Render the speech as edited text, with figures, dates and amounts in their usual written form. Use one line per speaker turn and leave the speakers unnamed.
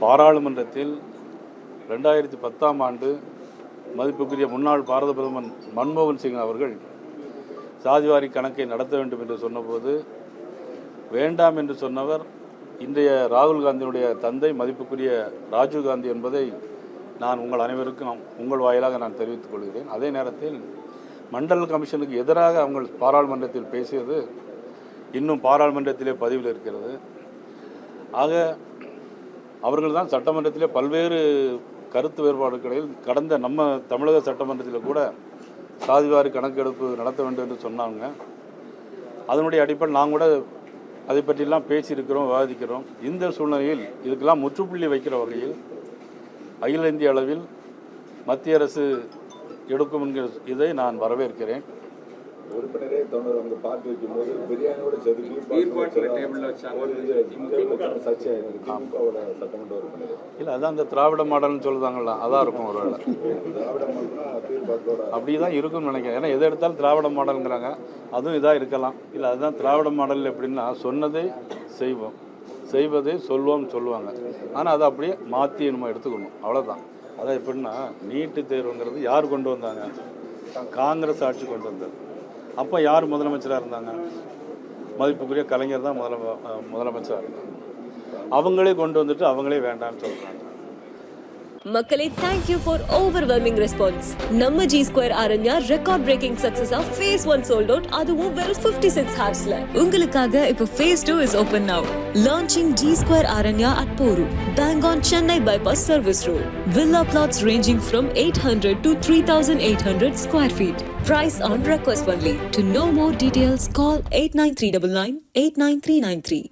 பாராளுமன்றத்தில் 2010ஆம் ஆண்டு மதிப்புக்குரிய முன்னாள் பாரத பிரதமர் மன்மோகன் சிங் அவர்கள் சாதிவாரி கணக்கை நடத்த வேண்டும் என்று சொன்னபோது வேண்டாம் என்று சொன்னவர் இன்றைய ராகுல் காந்தியினுடைய தந்தை மதிப்புக்குரிய ராஜீவ் காந்தி என்பதை நான் உங்கள் அனைவருக்கும் உங்கள் வாயிலாக நான் தெரிவித்துக் கொள்கிறேன். அதே நேரத்தில் மண்டல் கமிஷனுக்கு எதிராக அவங்க பாராளுமன்றத்தில் பேசியது இன்னும் பாராளுமன்றத்திலே பதிவில் இருக்கிறது. ஆக அவர்கள் தான் சட்டமன்றத்திலே பல்வேறு கருத்து வேறுபாடுகளில் கடந்த நம்ம தமிழக சட்டமன்றத்தில் கூட சாதிவாரி கணக்கெடுப்பு நடத்த வேண்டும் என்று சொன்னாங்க. அதனுடைய அடிப்படையில் நாங்கள் கூட அதை பற்றியெல்லாம் பேசியிருக்கிறோம், விவாதிக்கிறோம். இந்த சூழ்நிலையில் இதுக்கெல்லாம் முற்றுப்புள்ளி வைக்கிற வகையில் அகில இந்திய அளவில் மத்திய அரசு எடுக்கும் என்கிற இதை நான் வரவேற்கிறேன்.
உறுப்பினரே தொண்ணூறு அவங்க பார்த்து வைக்கும்போது பிரியாணியோட சட்டமன்ற உறுப்பினர்
இல்லை, அதான் இந்த திராவிட மாடல்னு சொல்லுதாங்களா, அதான் இருக்கும் ஒரு வேளை. அப்படி தான் இருக்கும்னு நினைக்கிறேன். ஏன்னா எதை எடுத்தாலும் திராவிட மாடலுங்கிறாங்க, அதுவும் இதாக இருக்கலாம். இல்லை, அதுதான் திராவிட மாடல். எப்படின்னா சொன்னதை செய்வோம், செய்வதை சொல்வோம்னு சொல்லுவாங்க. ஆனால் அதை அப்படியே மாற்றி நம்ம எடுத்துக்கணும், அவ்வளோதான். அதான் எப்படின்னா நீட்டு தேர்வுங்கிறது யார் கொண்டு வந்தாங்க? காங்கிரஸ் ஆட்சி கொண்டு வந்தது. அப்போ யார் முதலமைச்சராக இருந்தாங்க? மதிப்புக்குரிய கலைஞர் தான் முதலமைச்சராக இருந்தாங்க. அவங்களே கொண்டு வந்துட்டு அவங்களே வேண்டாம்னு சொல்கிறாங்க.
மக்களே, thank you for overwhelming response. நம்ம G Square Aranya record breaking success of phase 1 sold out, அதுவும் வெறும் 56 hoursல. உங்களுக்காக இப்போ phase 2 is open now. Launching G Square Aranya at Poru, bang on Chennai bypass service road. Villa plots ranging from 800 to 3800 square feet. Price on request only. To know more details, call 89399 89393.